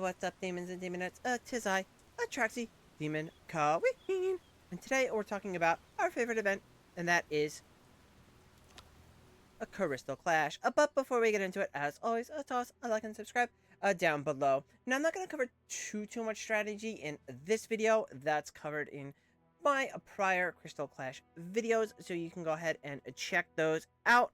what's up, demons and demonettes? Tis I, Atraxi, Demon Queen. And today we're talking about our favorite event, and that is a Crystal Clash. But before we get into it, as always, toss a like and subscribe down below. Now, I'm not going to cover too much strategy in this video. That's covered in my prior Crystal Clash videos, so you can go ahead and check those out.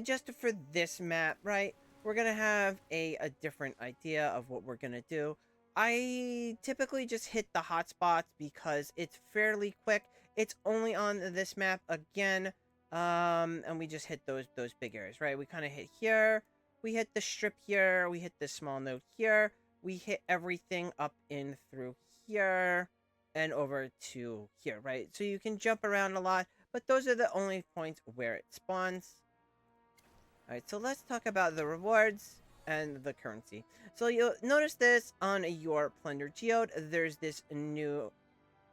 Just for this map, right, we're going to have a different idea of what we're going to do. I typically just hit the hotspots because it's fairly quick. It's only on this map again. And we just hit those big areas, right? We kind of hit here, we hit the strip here, we hit the small node here, we hit everything up in through here and over to here, right? So you can jump around a lot, but those are the only points where it spawns. All right, so let's talk about the rewards and the currency. So you'll notice this on your Plunder Geode. There's this new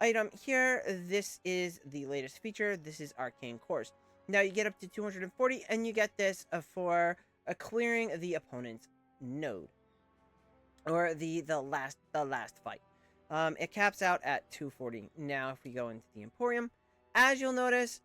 item here. This is the latest feature. This is Arcane Cores. Now you get up to 240, and you get this for clearing the opponent's node, or the last fight. It caps out at 240. Now, if we go into the Emporium, as you'll notice,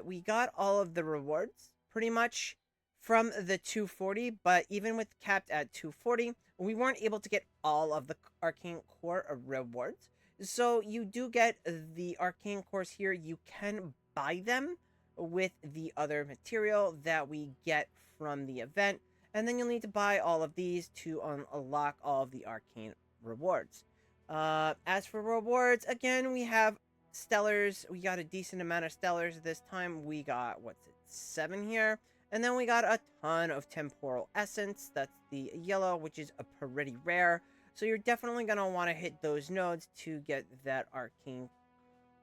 we got all of the rewards pretty much from the 240, but even with capped at 240, we weren't able to get all of the Arcane Core rewards. So you do get the Arcane Cores here. You can buy them with the other material that we get from the event, and then you'll need to buy all of these to unlock all of the Arcane rewards. As for rewards, again, we have Stellars. We got a decent amount of Stellars this time. We got, 7 here. And then we got a ton of Temporal Essence. That's the yellow, which is a pretty rare. So you're definitely going to want to hit those nodes to get that Arcane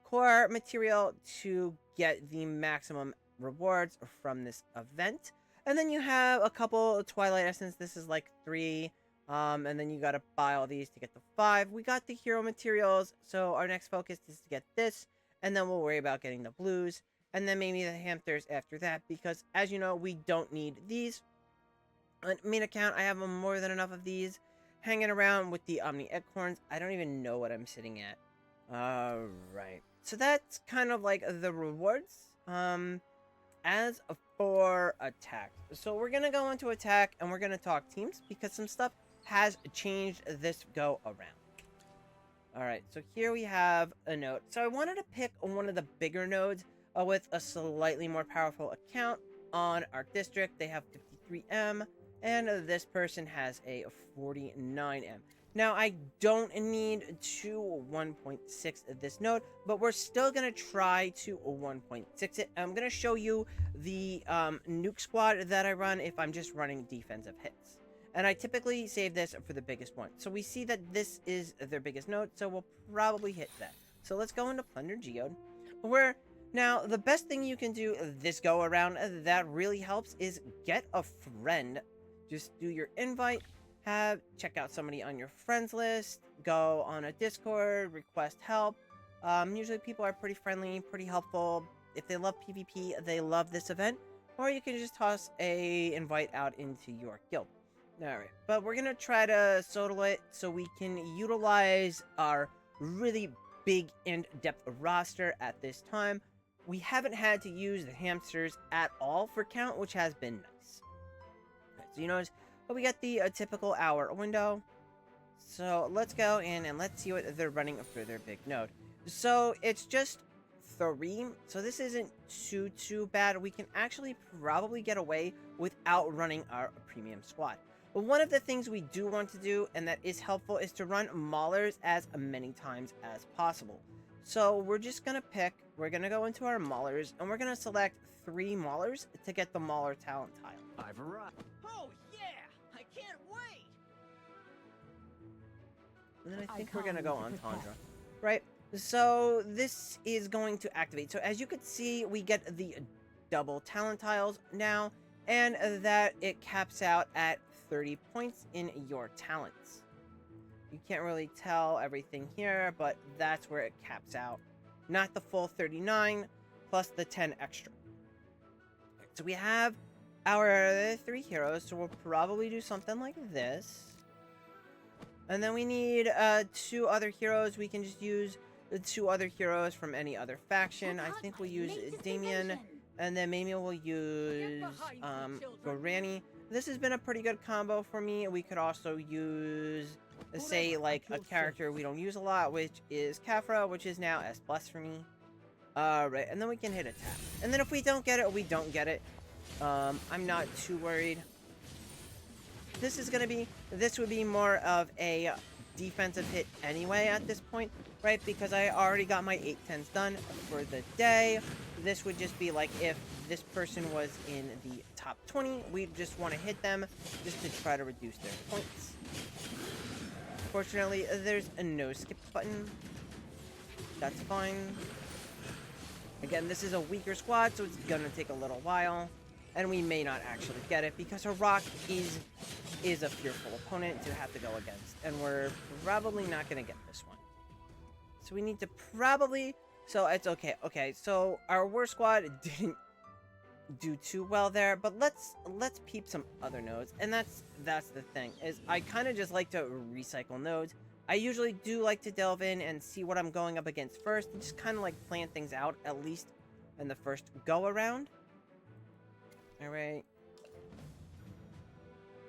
Core material to get the maximum rewards from this event. And then you have a couple of Twilight Essence. This is like 3. And then you got to buy all these to get the 5. We got the hero materials. So our next focus is to get this. And then we'll worry about getting the blues. And then maybe the hamsters after that. Because as you know, we don't need these. On main account, I have more than enough of these hanging around with the Omni Eggcorns. I don't even know what I'm sitting at. Right. So that's kind of like the rewards. As for attack. So we're going to go into attack and we're going to talk teams because some stuff has changed this go around. Alright, so here we have a node. So I wanted to pick one of the bigger nodes with a slightly more powerful account on Arc District. They have 53M. And this person has a 49M. Now, I don't need to 1.6 this node, but we're still going to try to 1.6 it. I'm going to show you the nuke squad that I run if I'm just running defensive hits. And I typically save this for the biggest one. So we see that this is their biggest node, so we'll probably hit that. So let's go into Plunder Geode, where now the best thing you can do this go around that really helps is get a friend. Just do your invite, check out somebody on your friends list, go on a Discord, request help. Usually people are pretty friendly, pretty helpful. If they love PvP, they love this event. Or you can just toss a invite out into your guild. Alright, but we're going to try to solo it so we can utilize our really big in-depth roster at this time. We haven't had to use the hamsters at all for count, which has been nice. So you notice, but we got the typical hour window. So let's go in and let's see what they're running for their big node. So it's just 3. So this isn't too bad. We can actually probably get away without running our premium squad. But one of the things we do want to do, and that is helpful, is to run Maulers as many times as possible. So we're just going to we're going to go into our Maulers, and we're going to select 3 Maulers to get the Mauler talent tile. I've arrived. Oh yeah! I can't wait! And then I think we're going to go on Tundra. Right? So this is going to activate. So as you can see, we get the double talent tiles now, and that it caps out at 30 points in your talents. You can't really tell everything here, but that's where it caps out. Not the full 39, plus the 10 extra. So we have our 3 heroes, so we'll probably do something like this. And then we need 2 other heroes. We can just use the 2 other heroes from any other faction. I think we'll use Damien, and then maybe we'll use Gorani. This has been a pretty good combo for me. We could also use, say, like a character we don't use a lot, which is Kafra, which is now S+ for me. Right, and then we can hit attack. And then if we don't get it, we don't get it. I'm not too worried. This would be more of a defensive hit anyway at this point, right? Because I already got my 8/10s done for the day. This would just be like if this person was in the top 20, we just want to hit them just to try to reduce their points. Fortunately, there's a no skip button. That's fine. Again, this is a weaker squad, so it's gonna take a little while. And we may not actually get it because Harak is a fearful opponent to have to go against. And we're probably not gonna get this one. So we need to probably... So it's okay. Okay, so our war squad didn't do too well there, but let's peep some other nodes. And that's the thing, is I kind of just like to recycle nodes. I usually do like to delve in and see what I'm going up against first, and just kind of like plan things out, at least in the first go-around. Alright.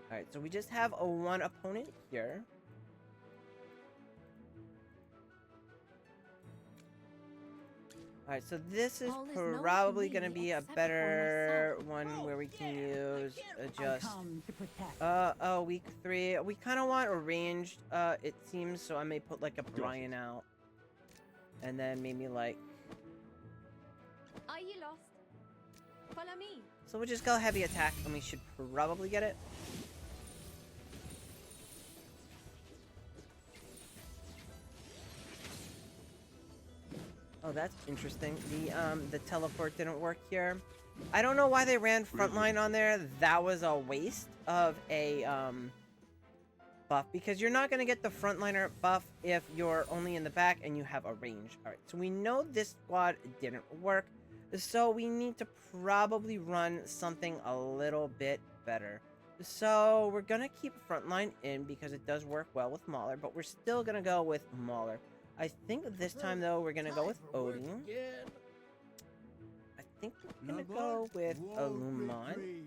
Alright, so we just have a 1 opponent here. Alright, so this is probably going to be a better one where we can use just week 3. We kind of want a ranged, it seems, so I may put like a Brian out. And then maybe like... Are you lost? Follow me. So we'll just go heavy attack and we should probably get it. Oh, that's interesting. The teleport didn't work here. I don't know why they ran frontline on there. That was a waste of a buff, because you're not going to get the frontliner buff if you're only in the back and you have a range. Alright, so we know this squad didn't work, so we need to probably run something a little bit better. So we're going to keep frontline in because it does work well with Mauler, but we're still going to go with Mauler. I think this time, though, we're going to go with Odin. I think we're going to go with Illumon.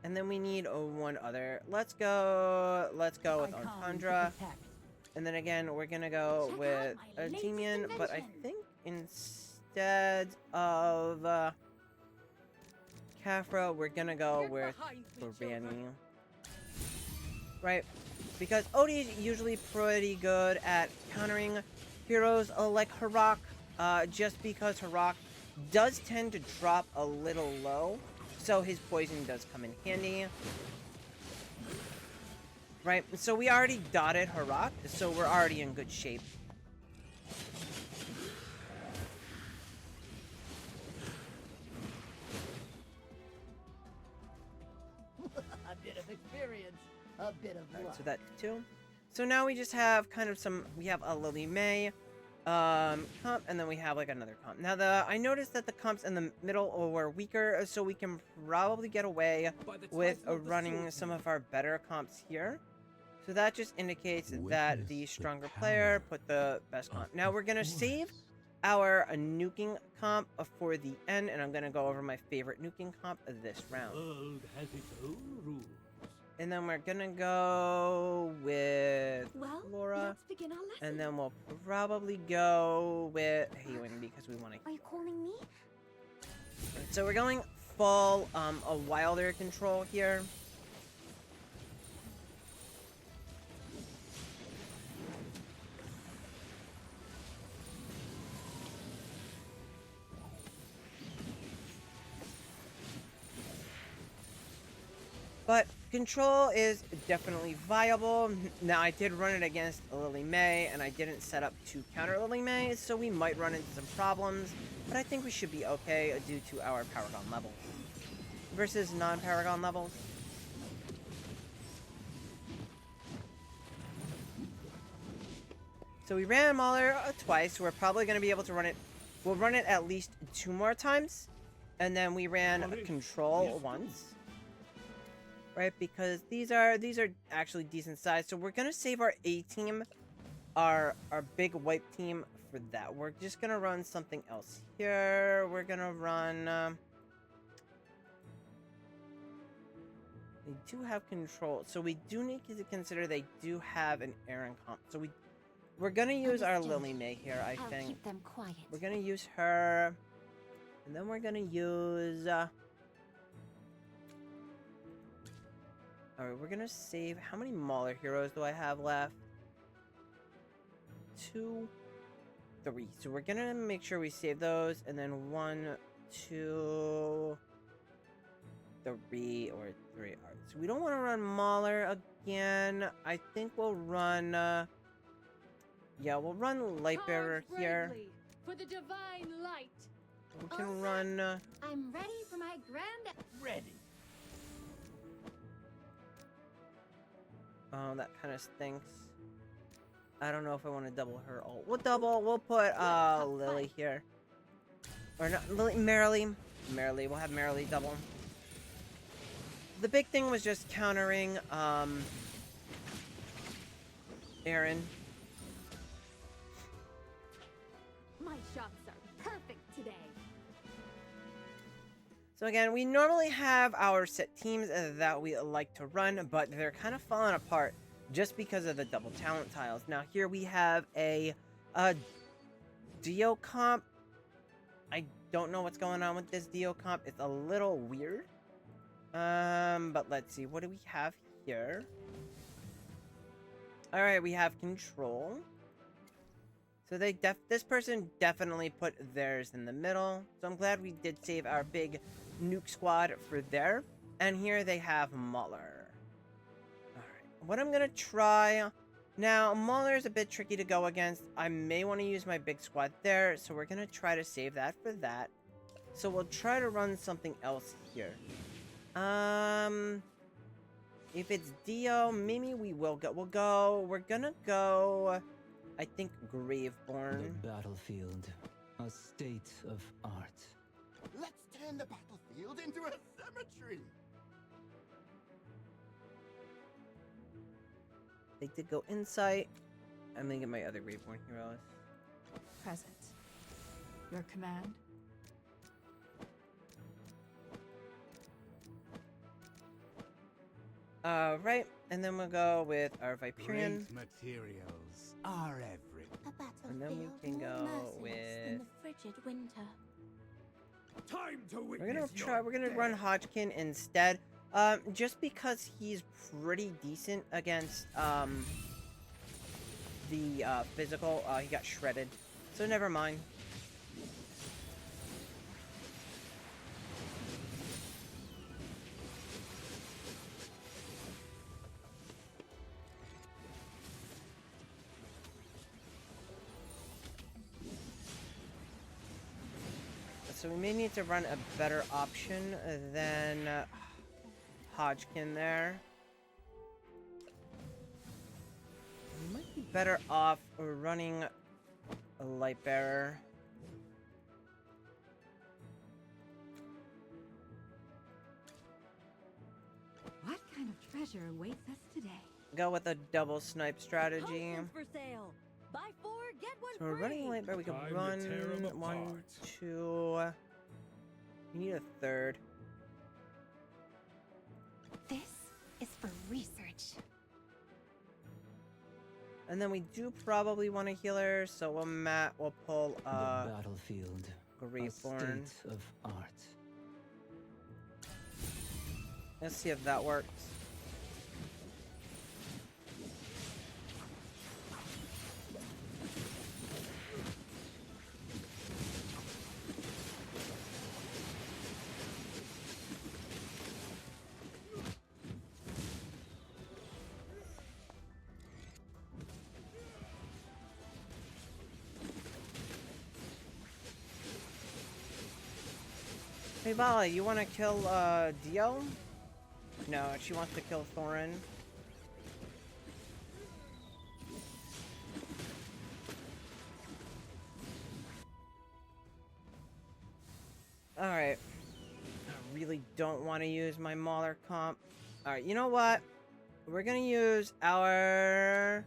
And then we need 1 other. Let's go with Entendre. And then again, we're going to go with Damien, but I think instead of Kafra, we're going to go with Gorani. Right? Because Odie is usually pretty good at countering heroes like Harak, just because Harak does tend to drop a little low, so his poison does come in handy. Right, so we already dotted Harak, so we're already in good shape. A bit of experience, a bit of luck. Alright, so that's 2. So now we just have kind of we have a Lily May comp, and then we have like another comp. Now I noticed that the comps in the middle were weaker, so we can probably get away with running some of our better comps here. So that just indicates that the stronger player put the best comp. Now we're gonna save our nuking comp for the end, and I'm gonna go over my favorite nuking comp of this round. The world has its own rules. And then we're gonna go with Laura. Let's begin our lesson. And then we'll probably go with Haywin because we want to. Are you calling me? So we're going full a Wilder control here. But control is definitely viable. Now, I did run it against Lily May, and I didn't set up to counter Lily May, so we might run into some problems, but I think we should be okay due to our Paragon levels. Versus non-Paragon levels. So we ran Mauler twice, so we're probably going to be able to run it. We'll run it at least 2 more times, and then we ran Control once. right? Because these are actually decent size. So we're gonna save our A team, our big wipe team for that. We're just gonna run something else here. We're gonna run. They do have control, so we do need to consider they do have an Aaron comp. So we're gonna use our Understood. Lily May here. I I'll think keep them quiet. we're gonna use her, and then we're gonna use. Alright, we're gonna save. How many Mauler heroes do I have left? 2, 3. So we're gonna make sure we save those, and then 1, 2, 3, or 3. Alright, so we don't want to run Mauler again. I think we'll run. Yeah, we'll run Lightbearer Charge here. bravely for the divine light. We can All set. run. I'm ready for my grand. Ready. Oh, that kind of stinks. I don't know if I want to double her ult. We'll double. We'll put Lily here. Or not Lily, Merrily. Merrily. We'll have Merrily double. The big thing was just countering Aaron. My shots are perfect today. So again, we normally have our set teams that we like to run, but they're kind of falling apart just because of the double talent tiles. Now here we have a Dio comp. I don't know what's going on with this Dio comp. It's a little weird. But let's see. What do we have here? Alright, we have control. So this person definitely put theirs in the middle. So I'm glad we did save our big nuke squad for there. And here they have Mauler. Alright, what I'm gonna try... Now, Mauler is a bit tricky to go against. I may want to use my big squad there, so we're gonna try to save that for that. So we'll try to run something else here. If it's Dio, maybe we will go. We're gonna go... I think Graveborn. The battlefield, a state of art. Let's turn the battlefield into a cemetery! They did go Insight. I'm gonna get my other Graveborn heroes. Present. Your command? Right, and then we'll go with our Viperian. Great materials are everything. A battlefield And then we can more go merciless with- than the frigid winter. Time to We're witness gonna try. your We're gonna death. run Hodgkin instead. Just because he's pretty decent against the physical. He got shredded, so never mind. So we may need to run a better option than Hodgkin there. We might be better off running a Lightbearer. What kind of treasure awaits us today? Go with a double snipe strategy. Potions for sale. Buy 4, get 1 So we're free. running Lightbearer. We can Time to run tear 'em 1, apart. 2. We need a third. This is for research. And then we do probably want a healer, so we'll pull The battlefield, a Graveborn. state of art. Let's see if that works. Hey Vala, you wanna kill Dio? No, she wants to kill Thorin. Alright. I really don't want to use my Mauler comp. Alright, you know what? We're gonna use our...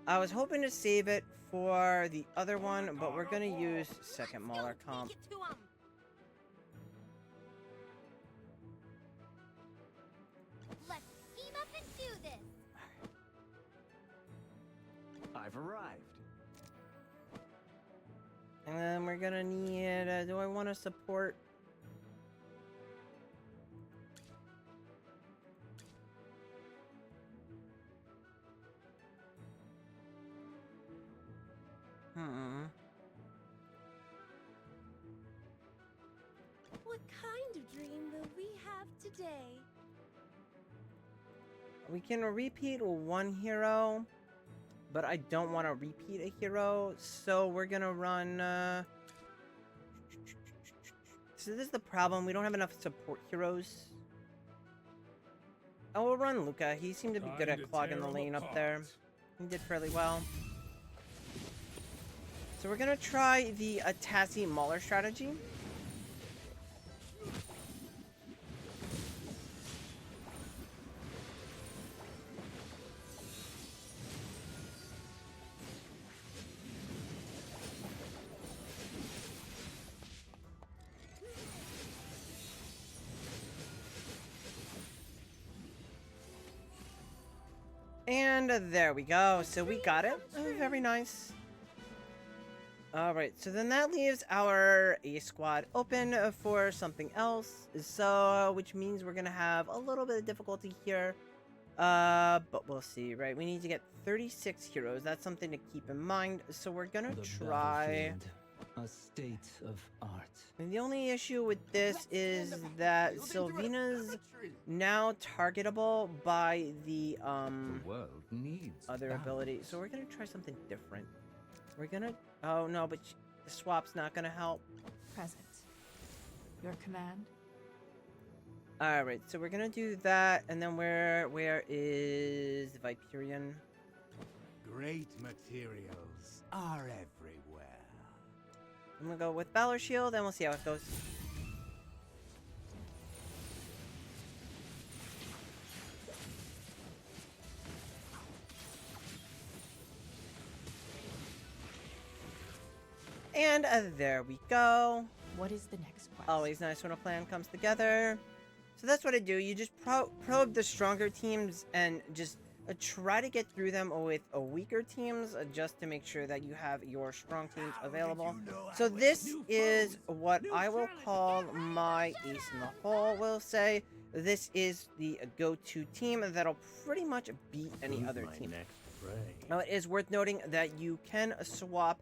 I was hoping to save it for the other one, but we're gonna use second Mauler comp. Let's team up and do this. I've arrived. And then we're gonna need... do I want to support... What kind of dream will we have today? We can repeat one hero, but I don't want to repeat a hero, so we're gonna run... So this is the problem, we don't have enough support heroes. Oh, we'll run Luca. He seemed to be good at clogging the lane up there. He did fairly well. So we're gonna try the Tassie Mauler strategy. And there we go. So we got it. Oh, very nice. Alright, so then that leaves our A squad open for something else. So, which means we're gonna have a little bit of difficulty here. But we'll see, right? We need to get 36 heroes. That's something to keep in mind. So we're gonna try... A state of art. And the only issue with this is that Sylvina's now targetable by the world needs other balance. ability. So we're gonna try something different. We're gonna... Oh no, but the swap's not gonna help. Present. Your command? Alright, so we're gonna do that, and then where is Viperian? Great materials are everywhere. I'm gonna go with Valor Shield, and we'll see how it goes. And there we go. What is the next quest? Always nice when a plan comes together. So that's what I do. You just probe the stronger teams and just try to get through them with weaker teams just to make sure that you have your strong teams available. So this is what I will call my ace in the hole. We'll say this is the go-to team that'll pretty much beat any other team. Now, it is worth noting that you can swap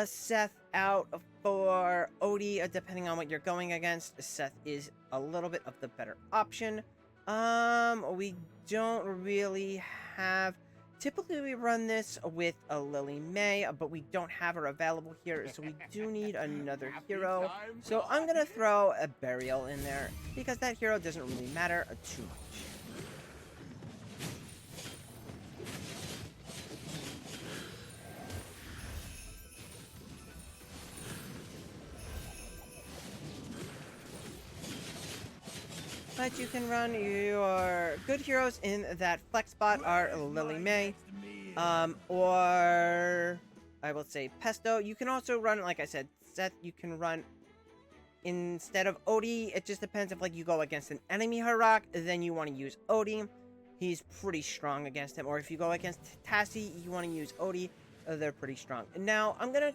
Seth out for Odie, depending on what you're going against. Seth is a little bit of the better option. We don't really have... Typically, we run this with a Lily May, but we don't have her available here, so we do need another hero. So I'm gonna throw a Burial in there, because that hero doesn't really matter too much. But you can run your good heroes in that flex spot are Lily May, or I will say Pesto. You can also run, like I said, Seth. You can run instead of Odie. It just depends if like you go against an enemy Harok, then you want to use Odie. He's pretty strong against him. Or if you go against Tassie, you want to use Odie. They're pretty strong. Now I'm gonna.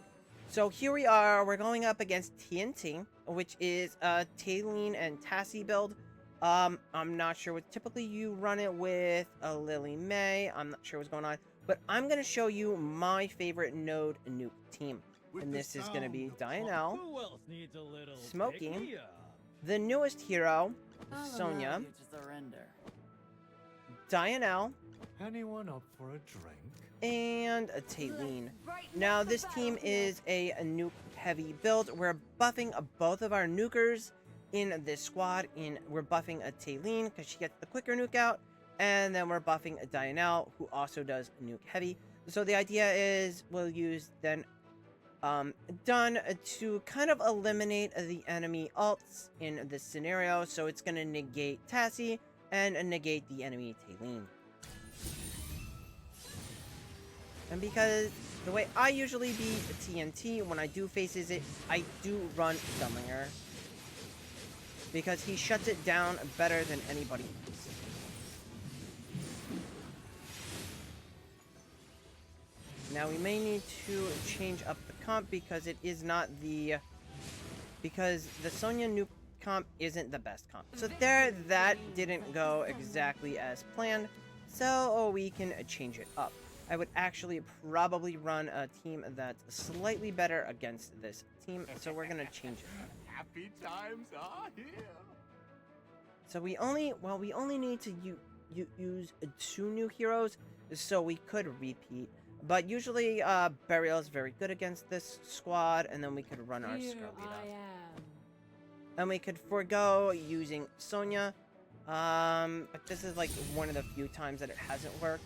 So here we are. We're going up against TNT, which is a Taylene and Tassie build. I'm not sure what typically you run it with a Lily May. I'm not sure what's going on, but I'm going to show you my favorite node nuke team. And this is going to be Dianel, Who else needs a little Smokey, pick-me-up? the newest hero, Sonya, Dianel, Anyone up for a drink? and a Taylene. Now, this team is a nuke heavy build. We're buffing both of our nukers in this squad. We're buffing a Taylene because she gets the quicker nuke out, and then we're buffing a Dianel who also does nuke heavy. So the idea is we'll use then done to kind of eliminate the enemy ults in this scenario. So it's going to negate Tassie and negate the enemy Tailene. And because the way I usually beat TNT when I do faces it, I do run Dumblinger. Because he shuts it down better than anybody else. Now we may need to change up the comp because it is not the... Because the Sonya nuke comp isn't the best comp. So there, that didn't go exactly as planned. So we can change it up. I would actually probably run a team that's slightly better against this team. So we're going to change it up. Happy times are here. So we only need to use 2 new heroes, so we could repeat. But usually, Burial is very good against this squad, and then we could run our Scarlita. And we could forego using Sonya, but this is like one of the few times that it hasn't worked.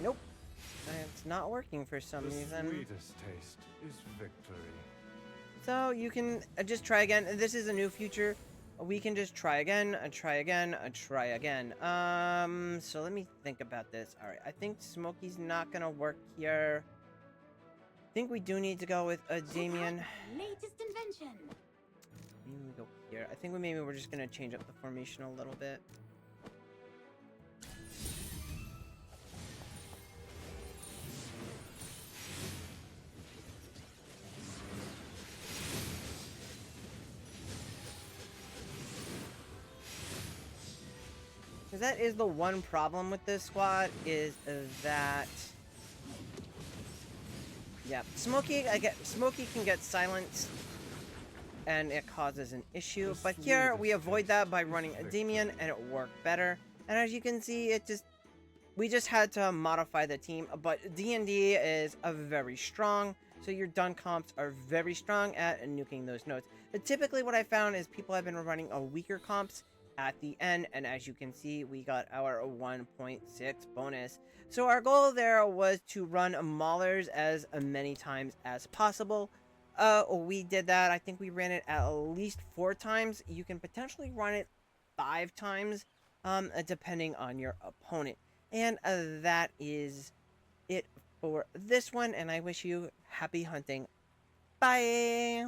Nope. It's not working for some reason. The sweetest taste is victory. So you can just try again. This is a new feature. We can just try again, try again, try again. So let me think about this. All right, I think Smokey's not gonna work here. I think we do need to go with a Damien. Latest invention. Maybe we go here. I think we're just gonna change up the formation a little bit. Because that is the one problem with this squad, is that... Yeah, Smokey can get silenced, and it causes an issue. But here, we avoid that by running a Damien, and it worked better. And as you can see, we just had to modify the team. But D&D is very strong, so your dun comps are very strong at nuking those nodes. But typically what I found is people have been running a weaker comps at the end, and as you can see, we got our 1.6 bonus. So our goal there was to run Maulers as many times as possible. We did that. I think we ran it at least 4 times. You can potentially run it 5 times, depending on your opponent. And that is it for this one, and I wish you happy hunting. Bye!